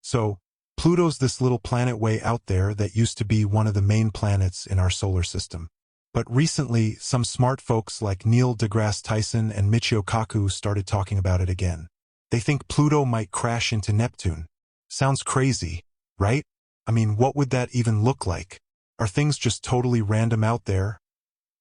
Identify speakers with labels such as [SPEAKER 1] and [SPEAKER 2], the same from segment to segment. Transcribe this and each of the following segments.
[SPEAKER 1] So, Pluto's this little planet way out there that used to be one of the main planets in our solar system. But recently, some smart folks like Neil deGrasse Tyson and Michio Kaku started talking about it again. They think Pluto might crash into Neptune. Sounds crazy, right? I mean, what would that even look like? Are things just totally random out there?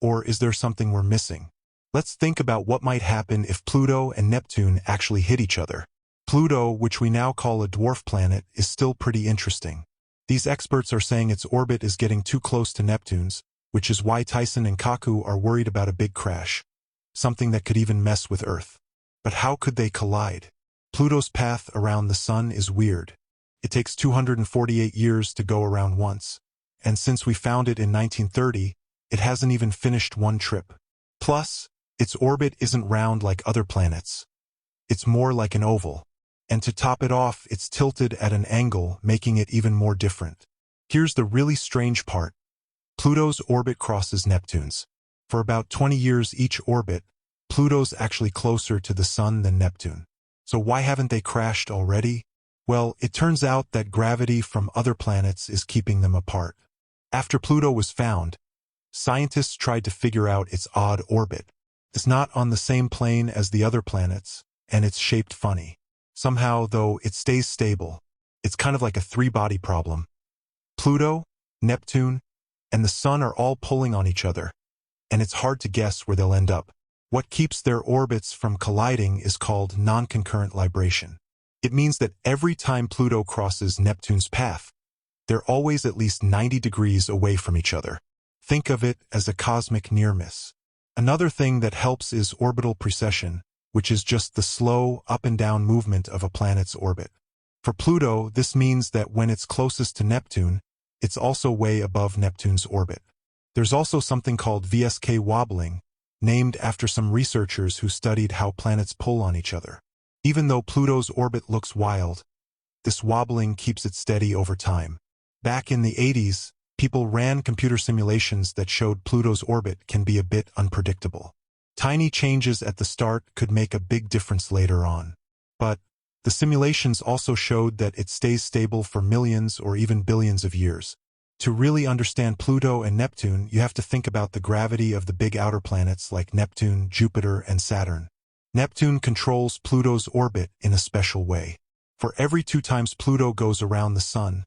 [SPEAKER 1] Or is there something we're missing? Let's think about what might happen if Pluto and Neptune actually hit each other. Pluto, which we now call a dwarf planet, is still pretty interesting. These experts are saying its orbit is getting too close to Neptune's, which is why Tyson and Kaku are worried about a big crash, something that could even mess with Earth. But how could they collide? Pluto's path around the Sun is weird. It takes 248 years to go around once, and since we found it in 1930, it hasn't even finished one trip. Plus, its orbit isn't round like other planets. It's more like an oval. And to top it off, it's tilted at an angle, making it even more different. Here's the really strange part. Pluto's orbit crosses Neptune's. For about 20 years each orbit, Pluto's actually closer to the Sun than Neptune. So why haven't they crashed already? Well, it turns out that gravity from other planets is keeping them apart. After Pluto was found, scientists tried to figure out its odd orbit. It's not on the same plane as the other planets, and it's shaped funny. Somehow, though, it stays stable. It's kind of like a three-body problem. Pluto, Neptune, and the Sun are all pulling on each other, and it's hard to guess where they'll end up. What keeps their orbits from colliding is called non-concurrent libration. It means that every time Pluto crosses Neptune's path, they're always at least 90 degrees away from each other. Think of it as a cosmic near-miss. Another thing that helps is orbital precession, which is just the slow up and down movement of a planet's orbit. For Pluto, this means that when it's closest to Neptune, it's also way above Neptune's orbit. There's also something called VSK wobbling, named after some researchers who studied how planets pull on each other. Even though Pluto's orbit looks wild, this wobbling keeps it steady over time. Back in the 80s, people ran computer simulations that showed Pluto's orbit can be a bit unpredictable. Tiny changes at the start could make a big difference later on. But the simulations also showed that it stays stable for millions or even billions of years. To really understand Pluto and Neptune, you have to think about the gravity of the big outer planets like Neptune, Jupiter, and Saturn. Neptune controls Pluto's orbit in a special way. For every 2 times Pluto goes around the Sun,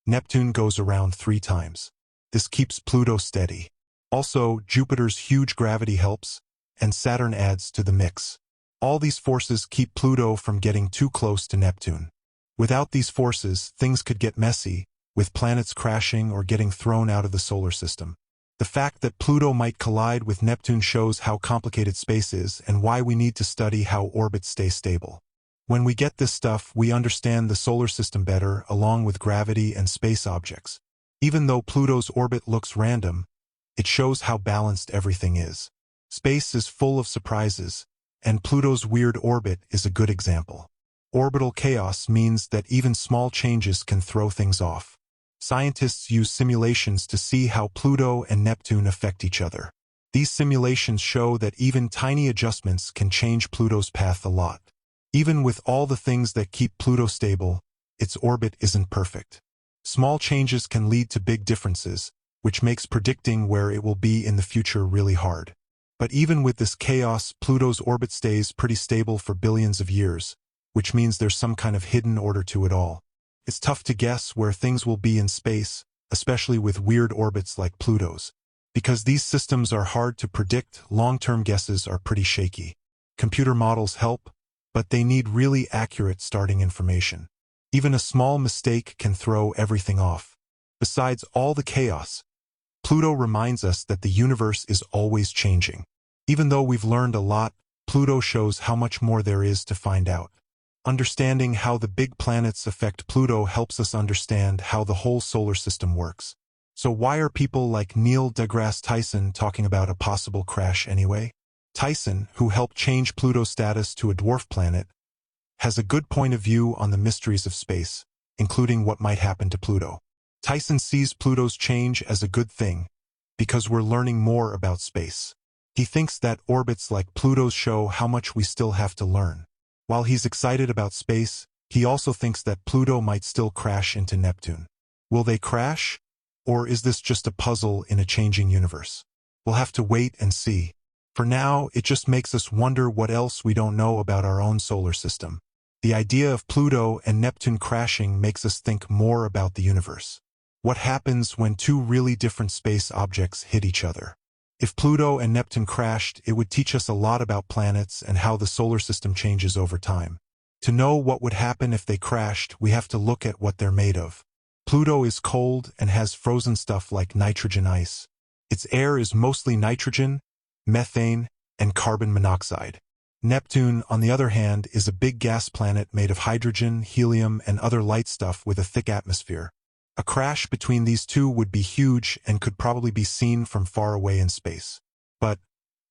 [SPEAKER 1] Neptune goes around 3 times. This keeps Pluto steady. Also, Jupiter's huge gravity helps, and Saturn adds to the mix. All these forces keep Pluto from getting too close to Neptune. Without these forces, things could get messy, with planets crashing or getting thrown out of the solar system. The fact that Pluto might collide with Neptune shows how complicated space is and why we need to study how orbits stay stable. When we get this stuff, we understand the solar system better, along with gravity and space objects. Even though Pluto's orbit looks random, it shows how balanced everything is. Space is full of surprises, and Pluto's weird orbit is a good example. Orbital chaos means that even small changes can throw things off. Scientists use simulations to see how Pluto and Neptune affect each other. These simulations show that even tiny adjustments can change Pluto's path a lot. Even with all the things that keep Pluto stable, its orbit isn't perfect. Small changes can lead to big differences, which makes predicting where it will be in the future really hard. But even with this chaos, Pluto's orbit stays pretty stable for billions of years, which means there's some kind of hidden order to it all. It's tough to guess where things will be in space, especially with weird orbits like Pluto's. Because these systems are hard to predict, long-term guesses are pretty shaky. Computer models help, but they need really accurate starting information. Even a small mistake can throw everything off. Besides all the chaos, Pluto reminds us that the universe is always changing. Even though we've learned a lot, Pluto shows how much more there is to find out. Understanding how the big planets affect Pluto helps us understand how the whole solar system works. So why are people like Neil deGrasse Tyson talking about a possible crash anyway? Tyson, who helped change Pluto's status to a dwarf planet, has a good point of view on the mysteries of space, including what might happen to Pluto. Tyson sees Pluto's change as a good thing, because we're learning more about space. He thinks that orbits like Pluto's show how much we still have to learn. While he's excited about space, He also thinks that Pluto might still crash into Neptune. Will they crash? Or is this just a puzzle in a changing universe? We'll have to wait and see. For now, it just makes us wonder what else we don't know about our own solar system. The idea of Pluto and Neptune crashing makes us think more about the universe. What happens when two really different space objects hit each other? If Pluto and Neptune crashed, it would teach us a lot about planets and how the solar system changes over time. To know what would happen if they crashed, we have to look at what they're made of. Pluto is cold and has frozen stuff like nitrogen ice. Its air is mostly nitrogen, methane, and carbon monoxide. Neptune, on the other hand, is a big gas planet made of hydrogen, helium, and other light stuff with a thick atmosphere. A crash between these two would be huge and could probably be seen from far away in space. But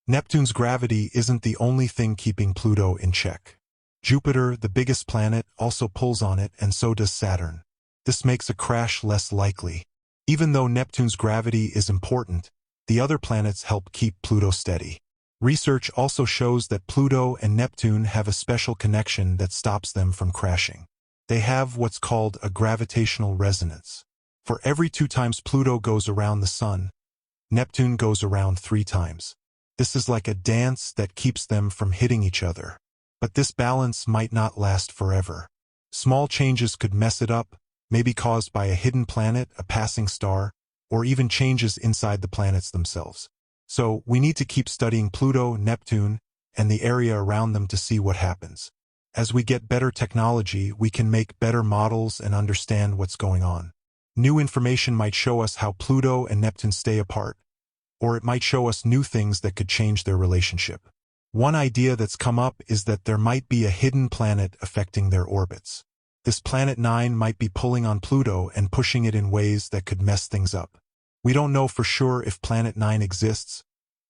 [SPEAKER 1] Neptune's gravity isn't the only thing keeping Pluto in check. Jupiter, the biggest planet, also pulls on it, and so does Saturn. This makes a crash less likely. Even though Neptune's gravity is important, the other planets help keep Pluto steady. Research also shows that Pluto and Neptune have a special connection that stops them from crashing. They have what's called a gravitational resonance. For every 2 times Pluto goes around the Sun, Neptune goes around 3 times. This is like a dance that keeps them from hitting each other. But this balance might not last forever. Small changes could mess it up, maybe caused by a hidden planet, a passing star, or even changes inside the planets themselves. So we need to keep studying Pluto, Neptune, and the area around them to see what happens. As we get better technology, we can make better models and understand what's going on. New information might show us how Pluto and Neptune stay apart, or it might show us new things that could change their relationship. One idea that's come up is that there might be a hidden planet affecting their orbits. This planet 9 might be pulling on Pluto and pushing it in ways that could mess things up. We don't know for sure if planet 9 exists,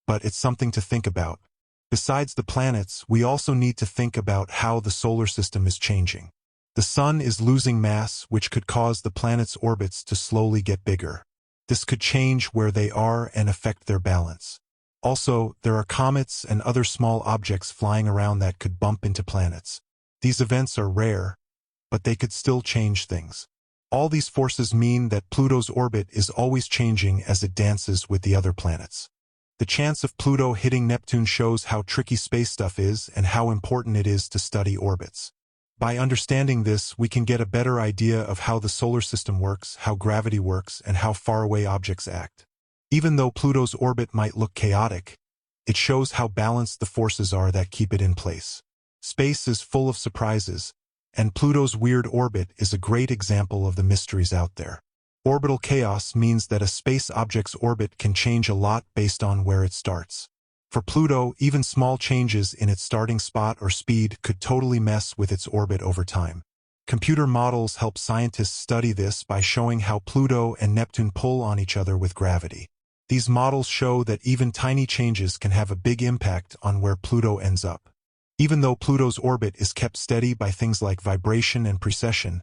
[SPEAKER 1] but it's something to think about. Besides the planets, we also need to think about how the solar system is changing. The Sun is losing mass, which could cause the planets' orbits to slowly get bigger. This could change where they are and affect their balance. Also, there are comets and other small objects flying around that could bump into planets. These events are rare, but they could still change things. All these forces mean that Pluto's orbit is always changing as it dances with the other planets. The chance of Pluto hitting Neptune shows how tricky space stuff is and how important it is to study orbits. By understanding this, we can get a better idea of how the solar system works, how gravity works, and how faraway objects act. Even though Pluto's orbit might look chaotic, it shows how balanced the forces are that keep it in place. Space is full of surprises, and Pluto's weird orbit is a great example of the mysteries out there. Orbital chaos means that a space object's orbit can change a lot based on where it starts. For Pluto, even small changes in its starting spot or speed could totally mess with its orbit over time. Computer models help scientists study this by showing how Pluto and Neptune pull on each other with gravity. These models show that even tiny changes can have a big impact on where Pluto ends up. Even though Pluto's orbit is kept steady by things like vibration and precession,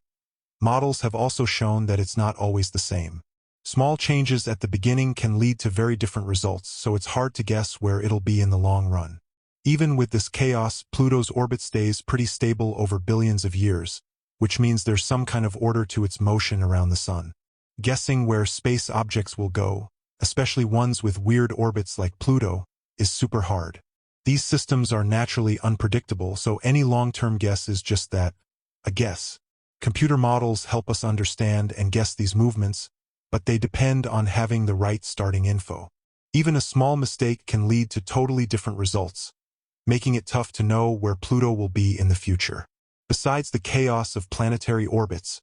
[SPEAKER 1] models have also shown that it's not always the same. Small changes at the beginning can lead to very different results, so it's hard to guess where it'll be in the long run. Even with this chaos, Pluto's orbit stays pretty stable over billions of years, which means there's some kind of order to its motion around the Sun. Guessing where space objects will go, especially ones with weird orbits like Pluto, is super hard. These systems are naturally unpredictable, so any long-term guess is just that, a guess. Computer models help us understand and guess these movements, but they depend on having the right starting info. Even a small mistake can lead to totally different results, making it tough to know where Pluto will be in the future. Besides the chaos of planetary orbits,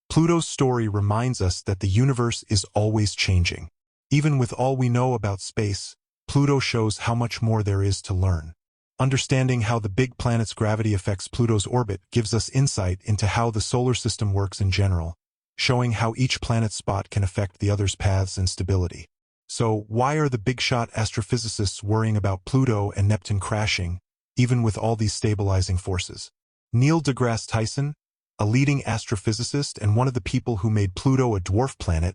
[SPEAKER 1] Pluto's story reminds us that the universe is always changing. Even with all we know about space, Pluto shows how much more there is to learn. Understanding how the big planet's gravity affects Pluto's orbit gives us insight into how the solar system works in general, showing how each planet's spot can affect the other's paths and stability. So, why are the big-shot astrophysicists worrying about Pluto and Neptune crashing, even with all these stabilizing forces? Neil deGrasse Tyson, a leading astrophysicist and one of the people who made Pluto a dwarf planet,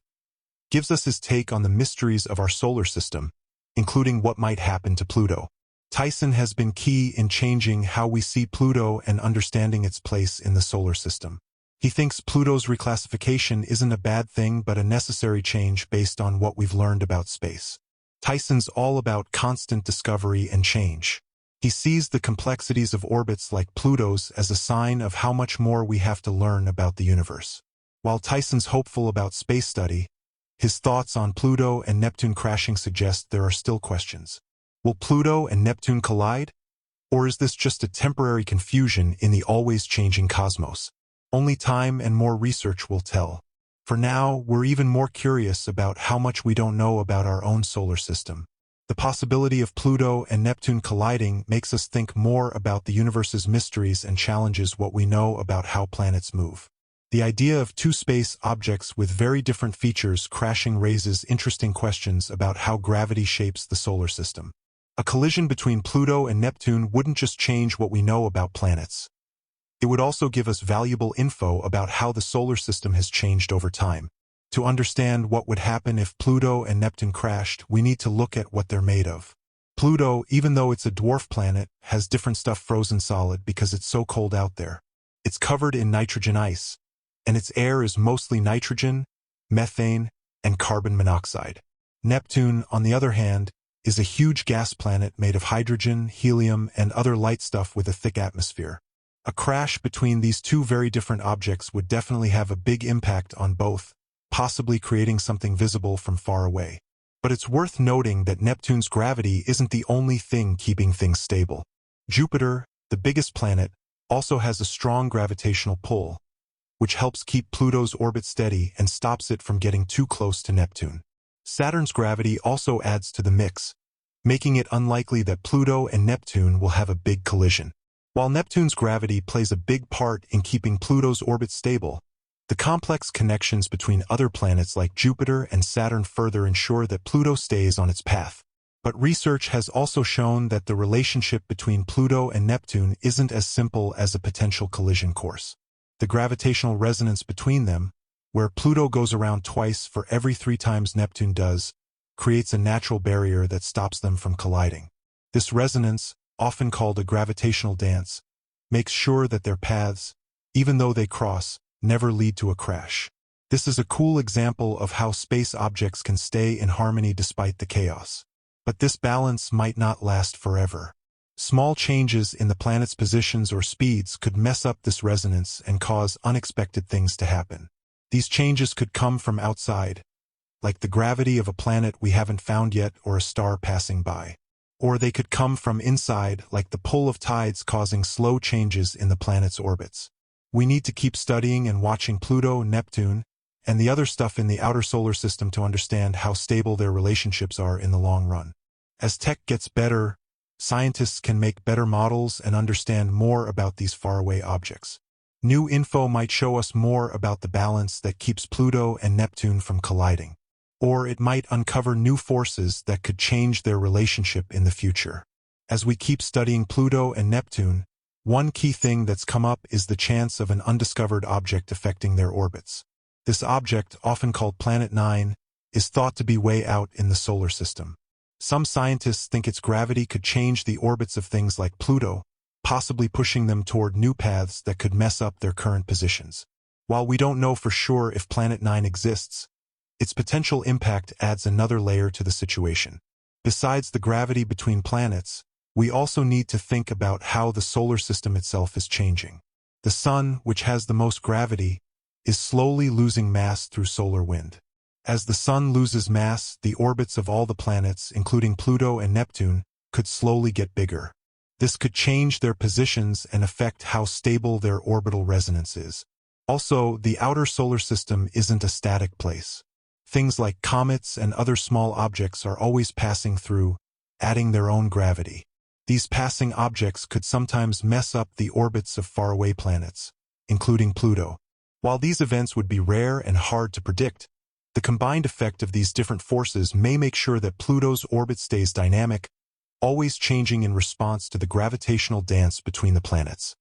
[SPEAKER 1] gives us his take on the mysteries of our solar system, including what might happen to Pluto. Tyson has been key in changing how we see Pluto and understanding its place in the solar system. He thinks Pluto's reclassification isn't a bad thing but a necessary change based on what we've learned about space. Tyson's all about constant discovery and change. He sees the complexities of orbits like Pluto's as a sign of how much more we have to learn about the universe. While Tyson's hopeful about space study, his thoughts on Pluto and Neptune crashing suggest there are still questions. Will Pluto and Neptune collide? Or is this just a temporary confusion in the always-changing cosmos? Only time and more research will tell. For now, we're even more curious about how much we don't know about our own solar system. The possibility of Pluto and Neptune colliding makes us think more about the universe's mysteries and challenges what we know about how planets move. The idea of two space objects with very different features crashing raises interesting questions about how gravity shapes the solar system. A collision between Pluto and Neptune wouldn't just change what we know about planets. It would also give us valuable info about how the solar system has changed over time. To understand what would happen if Pluto and Neptune crashed, we need to look at what they're made of. Pluto, even though it's a dwarf planet, has different stuff frozen solid because it's so cold out there. It's covered in nitrogen ice, and its air is mostly nitrogen, methane, and carbon monoxide. Neptune, on the other hand, is a huge gas planet made of hydrogen, helium, and other light stuff with a thick atmosphere. A crash between these two very different objects would definitely have a big impact on both, possibly creating something visible from far away. But it's worth noting that Neptune's gravity isn't the only thing keeping things stable. Jupiter, the biggest planet, also has a strong gravitational pull, which helps keep Pluto's orbit steady and stops it from getting too close to Neptune. Saturn's gravity also adds to the mix, making it unlikely that Pluto and Neptune will have a big collision. While Neptune's gravity plays a big part in keeping Pluto's orbit stable, the complex connections between other planets like Jupiter and Saturn further ensure that Pluto stays on its path. But research has also shown that the relationship between Pluto and Neptune isn't as simple as a potential collision course. The gravitational resonance between them, where Pluto goes around twice for every 3 times Neptune does, creates a natural barrier that stops them from colliding. This resonance, often called a gravitational dance, makes sure that their paths, even though they cross, never lead to a crash. This is a cool example of how space objects can stay in harmony despite the chaos. But this balance might not last forever. Small changes in the planet's positions or speeds could mess up this resonance and cause unexpected things to happen. These changes could come from outside, like the gravity of a planet we haven't found yet or a star passing by. Or they could come from inside, like the pull of tides causing slow changes in the planet's orbits. We need to keep studying and watching Pluto, Neptune, and the other stuff in the outer solar system to understand how stable their relationships are in the long run. As tech gets better, scientists can make better models and understand more about these faraway objects. New info might show us more about the balance that keeps Pluto and Neptune from colliding. Or it might uncover new forces that could change their relationship in the future. As we keep studying Pluto and Neptune, one key thing that's come up is the chance of an undiscovered object affecting their orbits. This object, often called Planet 9, is thought to be way out in the solar system. Some scientists think its gravity could change the orbits of things like Pluto, possibly pushing them toward new paths that could mess up their current positions. While we don't know for sure if Planet 9 exists, its potential impact adds another layer to the situation. Besides the gravity between planets, we also need to think about how the solar system itself is changing. The Sun, which has the most gravity, is slowly losing mass through solar wind. As the Sun loses mass, the orbits of all the planets, including Pluto and Neptune, could slowly get bigger. This could change their positions and affect how stable their orbital resonance is. Also, the outer solar system isn't a static place. Things like comets and other small objects are always passing through, adding their own gravity. These passing objects could sometimes mess up the orbits of faraway planets, including Pluto. While these events would be rare and hard to predict, the combined effect of these different forces may make sure that Pluto's orbit stays dynamic, always changing in response to the gravitational dance between the planets.